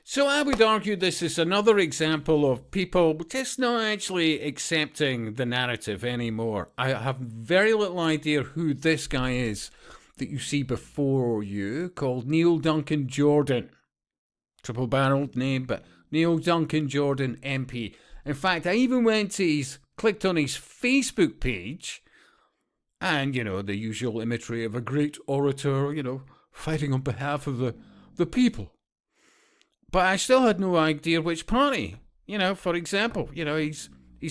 So I would argue this is another example of people just not actually accepting the narrative anymore. I have very little idea who this guy is that you see before you, called Neil Duncan Jordan. Triple-barreled name, but Neil Duncan Jordan MP. In fact, I even clicked on his Facebook page, and, the usual imagery of a great orator, fighting on behalf of the people. But I still had no idea which party. For example, he's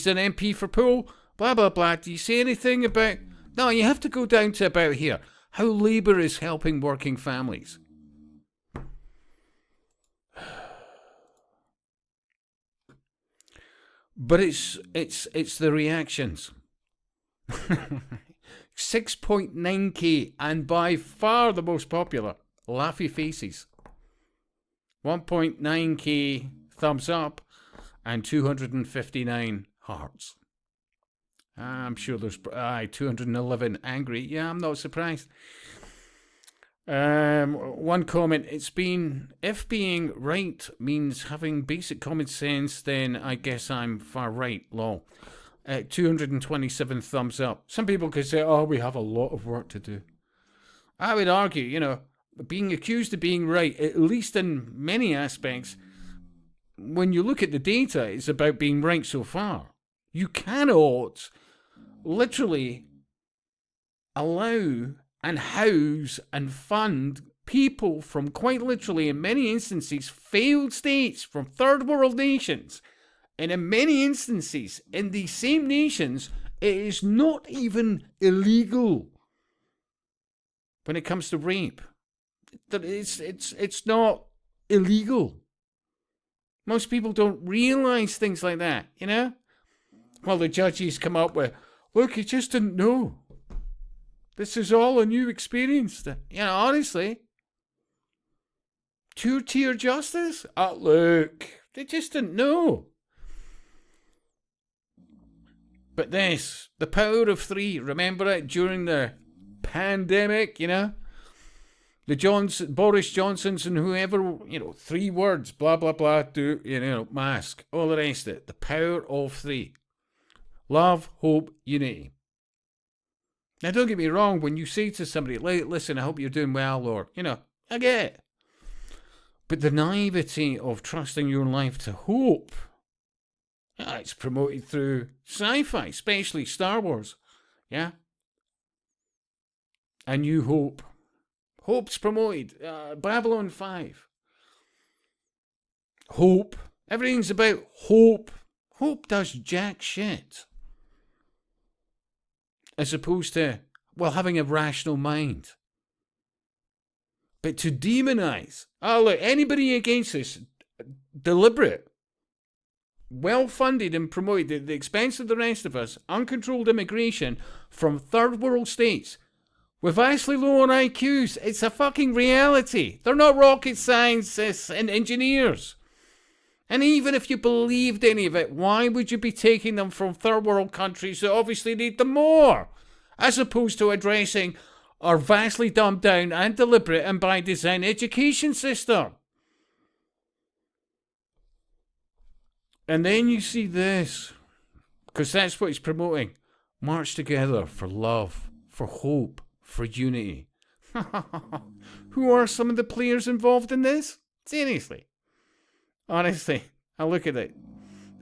an MP for Poole, blah, blah, blah. Do you see anything about... No, you have to go down to about here. How Labour is helping working families. But it's the reactions. 6.9k, and by far the most popular, laughy faces. 1.9k thumbs up and 259 hearts. I'm sure there's 211 angry. Yeah, I'm not surprised. One comment, if being right means having basic common sense, then I guess I'm far right, lol. 227 thumbs up. Some people could say, we have a lot of work to do. I would argue, being accused of being right, at least in many aspects, when you look at the data, it's about being right so far. You cannot literally allow and house and fund people from quite literally, in many instances, failed states from third world nations. And in many instances, in these same nations, it is not even illegal when it comes to rape. It's not illegal. Most people don't realise things like that, Well, the judges come up with, look, you just didn't know. This is all a new experience. Honestly. Two-tier justice? Look, they just didn't know. But this, the power of three, remember it during the pandemic, The Boris Johnsons and whoever, 3 words, blah, blah, blah, do, mask, all the rest of it. The power of 3. Love, hope, unity. Now, don't get me wrong, when you say to somebody, listen, I hope you're doing well, or, I get it. But the naivety of trusting your life to hope, it's promoted through sci-fi, especially Star Wars, yeah? A New Hope. Hope's promoted. Babylon 5. Hope. Everything's about hope. Hope does jack shit. As opposed to, having a rational mind. But to demonize. Look, anybody against this, deliberate, well-funded and promoted at the expense of the rest of us, uncontrolled immigration from third world states, with vastly lower IQs, it's a fucking reality. They're not rocket scientists and engineers. And even if you believed any of it, why would you be taking them from third world countries that obviously need them more? As opposed to addressing our vastly dumbed down and deliberate and by design education system. And then you see this, because that's what he's promoting. March together for love, for hope, for unity. Who are some of the players involved in this? Seriously. Honestly, I look at it.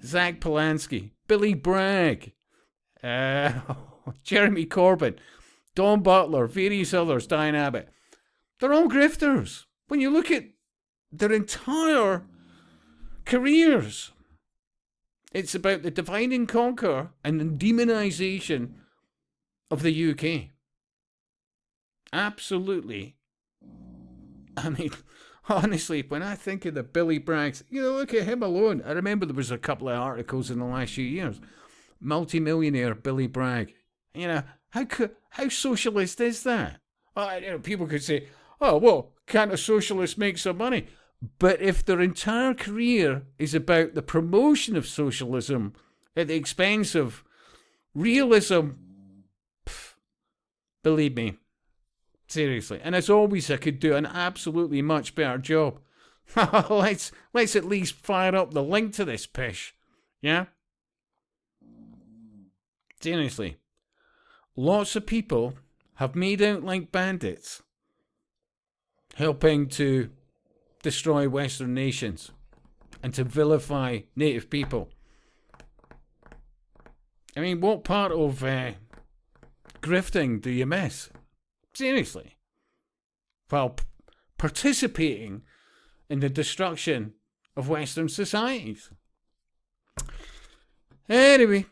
Zach Polanski, Billy Bragg, Jeremy Corbyn, Don Butler, various others, Diane Abbott. They're all grifters. When you look at their entire careers, it's about the divide and conquer and the demonisation of the UK. Absolutely. I mean, honestly, when I think of the Billy Braggs, look at him alone. I remember there was a couple of articles in the last few years. Multi-millionaire Billy Bragg. How socialist is that? People could say, can't a socialist make some money? But if their entire career is about the promotion of socialism at the expense of realism, believe me, seriously. And as always, I could do an absolutely much better job. let's at least fire up the link to this pish. Yeah? Seriously. Lots of people have made out like bandits, helping to destroy Western nations and to vilify native people. I mean, what part of grifting do you miss? Seriously. While participating in the destruction of Western societies. Anyway,